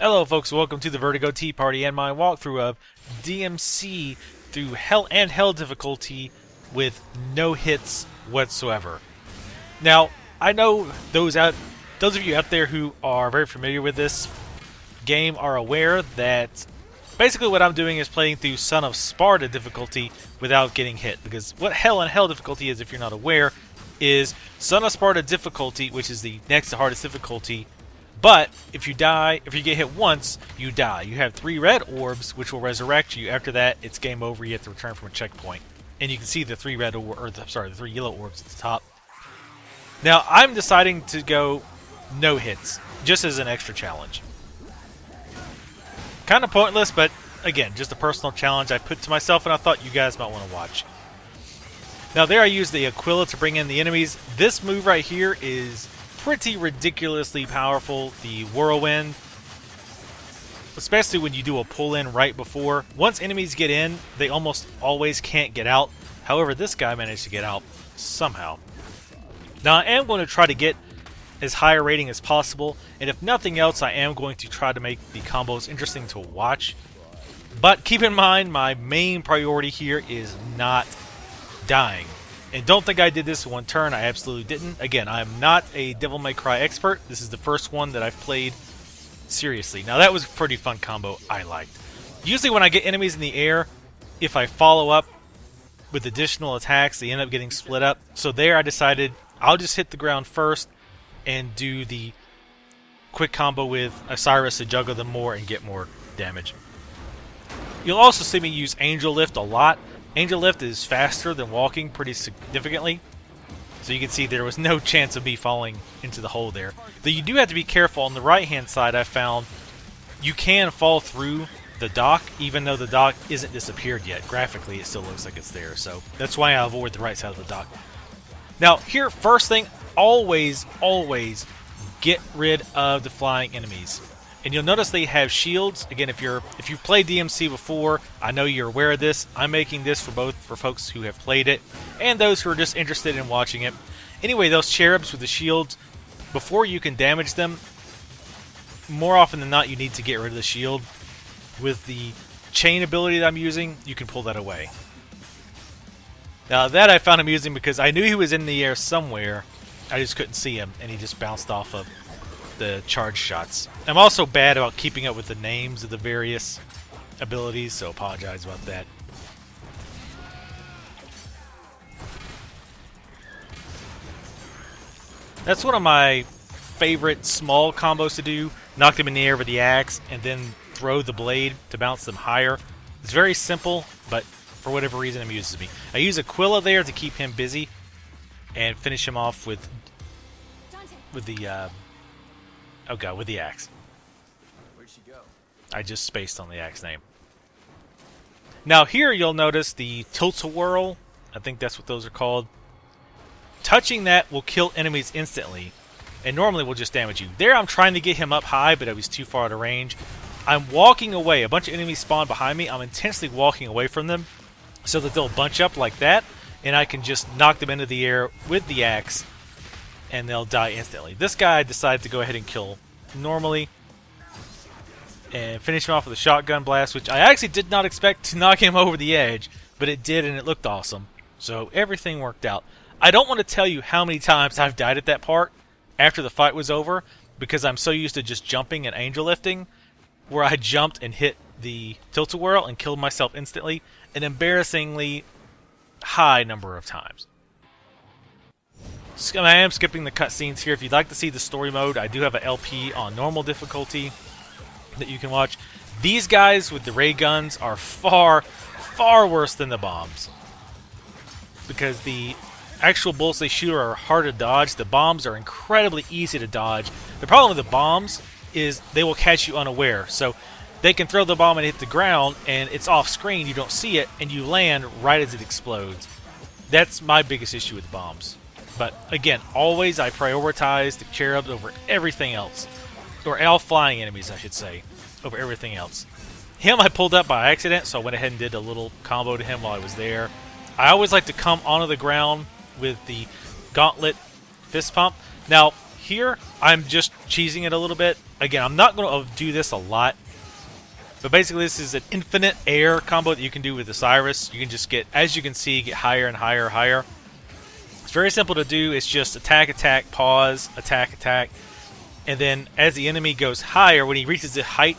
Hello folks, welcome to the Vertigo Tea Party and my walkthrough of DmC through Hell and Hell difficulty with no hits whatsoever. Now, I know those of you out there who are very familiar with this game are aware that basically what I'm doing is playing through Son of Sparda difficulty without getting hit. Because what Hell and Hell difficulty is, if you're not aware, is Son of Sparda difficulty, which is the next to hardest difficulty. But if you die, if you get hit once, you die. You have 3 red orbs, which will resurrect you. After that, it's game over. You have to return from a checkpoint, and you can see the 3 the 3 yellow orbs at the top. Now, I'm deciding to go no hits, just as an extra challenge. Kind of pointless, but again, just a personal challenge I put to myself, and I thought you guys might want to watch. Now, there I used the Aquila to bring in the enemies. This move right here is pretty ridiculously powerful, the whirlwind, especially when you do a pull-in right before. Once enemies get in, they almost always can't get out. However, this guy managed to get out somehow. Now, I am going to try to get as high a rating as possible, and if nothing else, I am going to try to make the combos interesting to watch. But keep in mind, my main priority here is not dying. And don't think I did this in one turn. I absolutely didn't. Again, I'm not a Devil May Cry expert. This is the first one that I've played seriously. Now, that was a pretty fun combo I liked. Usually when I get enemies in the air, if I follow up with additional attacks, they end up getting split up. So there I decided I'll just hit the ground first and do the quick combo with Osiris to juggle them more and get more damage. You'll also see me use Angel Lift a lot. Angel Lift is faster than walking pretty significantly. So you can see there was no chance of me falling into the hole there. Though you do have to be careful. On the right hand side, I found you can fall through the dock even though the dock isn't disappeared yet. Graphically, it still looks like it's there. So that's why I avoid the right side of the dock. Now here, first thing, always get rid of the flying enemies. And you'll notice they have shields. Again, if you've played DmC before, I know you're aware of this. I'm making this for folks who have played it and those who are just interested in watching it. Anyway, those cherubs with the shields, before you can damage them, more often than not, you need to get rid of the shield. With the chain ability that I'm using, you can pull that away. Now that I found amusing because I knew he was in the air somewhere. I just couldn't see him, and he just bounced off of the charge shots. I'm also bad about keeping up with the names of the various abilities, so apologize about that. That's one of my favorite small combos to do. Knock them in the air with the axe and then throw the blade to bounce them higher. It's very simple, but for whatever reason it amuses me. I use Aquila there to keep him busy and finish him off with the with the axe. Where'd she go? I just spaced on the axe name. Now here you'll notice the tilt-a-whirl. I think that's what those are called. Touching that will kill enemies instantly, and normally will just damage you. There I'm trying to get him up high, but I was too far out of range. I'm walking away. A bunch of enemies spawn behind me. I'm intentionally walking away from them so that they'll bunch up like that, and I can just knock them into the air with the axe, and they'll die instantly. This guy I decided to go ahead and kill normally and finish him off with a shotgun blast, which I actually did not expect to knock him over the edge, but it did, and it looked awesome. So everything worked out. I don't want to tell you how many times I've died at that part after the fight was over, because I'm so used to just jumping and angel lifting, where I jumped and hit the tilt-a-whirl and killed myself instantly an embarrassingly high number of times. I am skipping the cutscenes here. If you'd like to see the story mode, I do have an LP on normal difficulty that you can watch. These guys with the ray guns are far worse than the bombs, because the actual bullets they shoot are hard to dodge. The bombs are incredibly easy to dodge. The problem with the bombs is they will catch you unaware. So they can throw the bomb and hit the ground, and it's off screen, you don't see it, and you land right as it explodes. That's my biggest issue with bombs. But again, always I prioritize the cherubs over everything else. Or all flying enemies, I should say, over everything else. Him I pulled up by accident, so I went ahead and did a little combo to him while I was there. I always like to come onto the ground with the gauntlet fist pump. Now, here, I'm just cheesing it a little bit. Again, I'm not going to do this a lot, but basically this is an infinite air combo that you can do with Osiris. You can just get, as you can see, get higher and higher and higher. It's very simple to do. It's just attack, attack, pause, attack, attack. And then as the enemy goes higher, when he reaches the height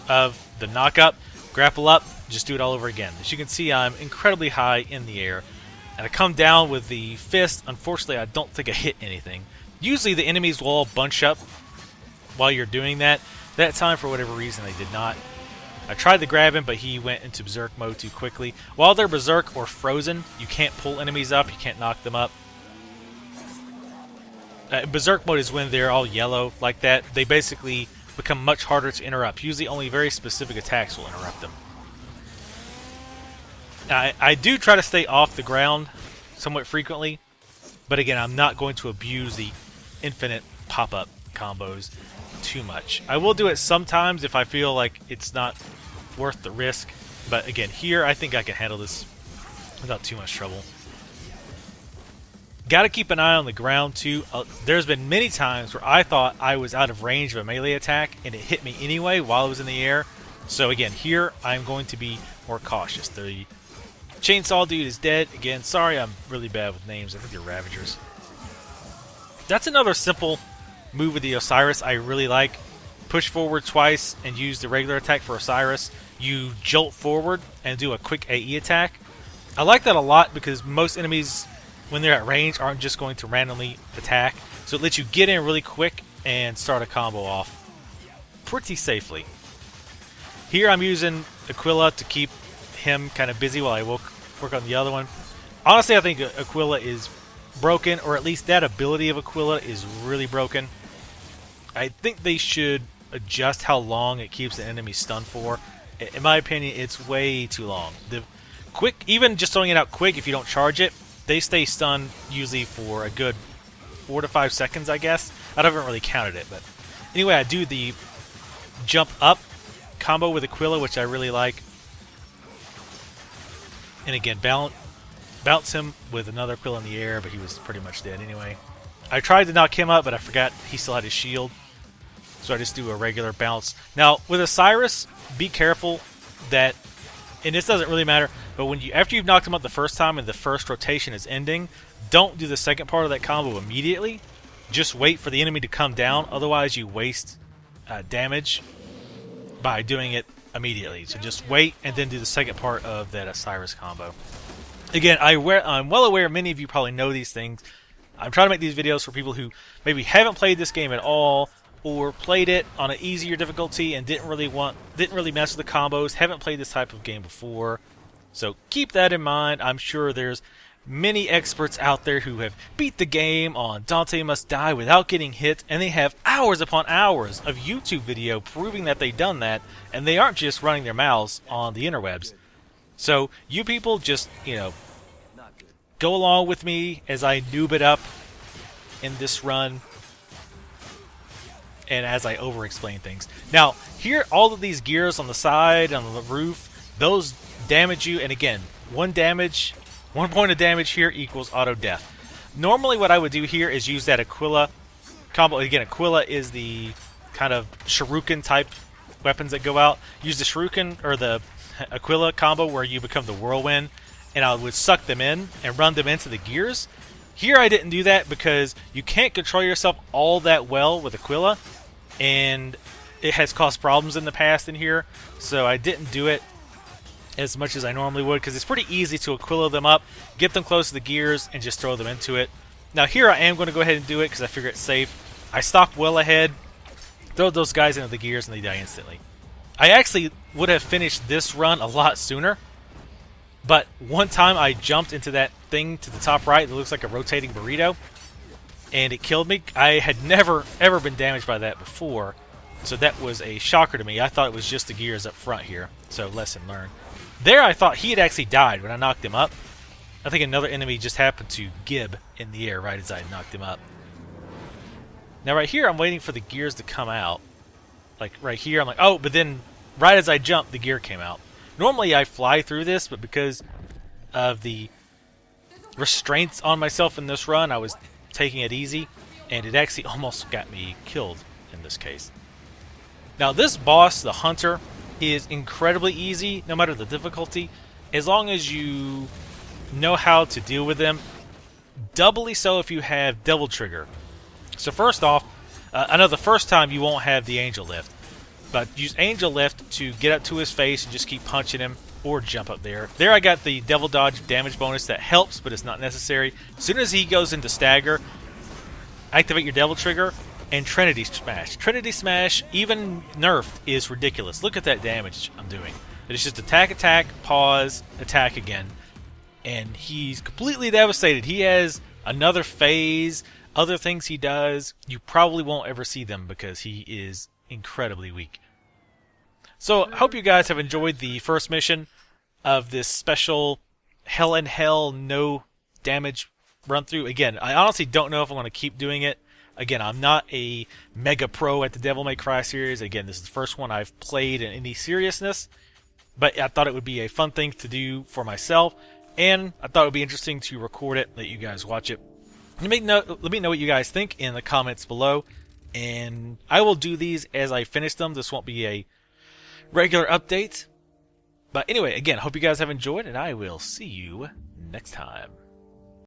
of the knock-up, grapple up, just do it all over again. As you can see, I'm incredibly high in the air. And I come down with the fist. Unfortunately, I don't think I hit anything. Usually the enemies will all bunch up while you're doing that. That time, for whatever reason, they did not. I tried to grab him, but he went into berserk mode too quickly. While they're berserk or frozen, you can't pull enemies up, you can't knock them up. Berserk mode is when they're all yellow like that. They basically become much harder to interrupt. Usually only very specific attacks will interrupt them. I do try to stay off the ground somewhat frequently, but again, I'm not going to abuse the infinite pop-up combos too much. I will do it sometimes if I feel like it's not worth the risk, but again, here I think I can handle this without too much trouble. Got to keep an eye on the ground too. There's been many times where I thought I was out of range of a melee attack and it hit me anyway while I was in the air. So again, here I'm going to be more cautious. The chainsaw dude is dead. Again, sorry, I'm really bad with names. I think they're Ravagers. That's another simple move with the Osiris I really like. Push forward twice and use the regular attack for Osiris. You jolt forward and do a quick AE attack. I like that a lot because most enemies, when they're at range, aren't just going to randomly attack. So it lets you get in really quick and start a combo off pretty safely. Here I'm using Aquila to keep him kind of busy while I work on the other one. Honestly, I think Aquila is broken, or at least that ability of Aquila is really broken. I think they should adjust how long it keeps the enemy stunned for. In my opinion, it's way too long. The quick, even just throwing it out quick, if you don't charge it, they stay stunned usually for a good 4 to 5 seconds, I guess. I haven't really counted it, but anyway, I do the jump up combo with Aquila, which I really like. And again, bounce him with another Aquila in the air, but he was pretty much dead anyway. I tried to knock him up, but I forgot he still had his shield. So I just do a regular bounce. Now, with Osiris, be careful that, and this doesn't really matter, but when after you've knocked him up the first time and the first rotation is ending, don't do the second part of that combo immediately. Just wait for the enemy to come down, otherwise you waste damage by doing it immediately. So just wait and then do the second part of that Osiris combo. Again, I'm well aware many of you probably know these things. I'm trying to make these videos for people who maybe haven't played this game at all, or played it on an easier difficulty and didn't really mess with the combos, haven't played this type of game before. So keep that in mind. I'm sure there's many experts out there who have beat the game on Dante Must Die without getting hit, and they have hours upon hours of YouTube video proving that they've done that, and they aren't just running their mouths on the interwebs. So you people just, go along with me as I noob it up in this run and as I over-explain things. Now, here, all of these gears on the side, on the roof, those damage you, and again, one point of damage here equals auto-death. Normally what I would do here is use that Aquila combo. Again, Aquila is the kind of shuriken type weapons that go out. Use the shuriken, or the Aquila combo, where you become the whirlwind, and I would suck them in and run them into the gears. Here I didn't do that because you can't control yourself all that well with Aquila, and it has caused problems in the past in here, so I didn't do it as much as I normally would, because it's pretty easy to Aquila them up, get them close to the gears, and just throw them into it. Now here I am going to go ahead and do it because I figure it's safe. I stop well ahead, throw those guys into the gears, and they die instantly. I actually would have finished this run a lot sooner, but one time I jumped into that thing to the top right that looks like a rotating burrito, and it killed me. I had never, ever been damaged by that before, so that was a shocker to me. I thought it was just the gears up front here, so lesson learned. There I thought he had actually died when I knocked him up. I think another enemy just happened to gib in the air right as I knocked him up. Now right here I'm waiting for the gears to come out. Like right here I'm like, oh, but then right as I jumped the gear came out. Normally I fly through this, but because of the restraints on myself in this run, I was taking it easy, and it actually almost got me killed in this case. Now this boss, the Hunter, is incredibly easy no matter the difficulty, as long as you know how to deal with them. Doubly so if you have Devil Trigger. So first off, I know the first time you won't have the Angel Lift, but use Angel Lift to get up to his face and just keep punching him, or jump up there. There I got the Devil Dodge damage bonus that helps, but it's not necessary. As soon as he goes into stagger, activate your Devil Trigger and Trinity Smash. Trinity Smash, even nerfed, is ridiculous. Look at that damage I'm doing. It's just attack, attack, pause, attack again. And he's completely devastated. He has another phase, other things he does. You probably won't ever see them because he is incredibly weak. So, I hope you guys have enjoyed the first mission of this special Hell in Hell no damage run through. Again, I honestly don't know if I'm going to keep doing it. Again, I'm not a mega pro at the Devil May Cry series. Again, this is the first one I've played in any seriousness. But I thought it would be a fun thing to do for myself. And I thought it would be interesting to record it, let you guys watch it. Let me know what you guys think in the comments below. And I will do these as I finish them. This won't be a regular update. But anyway, again, hope you guys have enjoyed, and I will see you next time.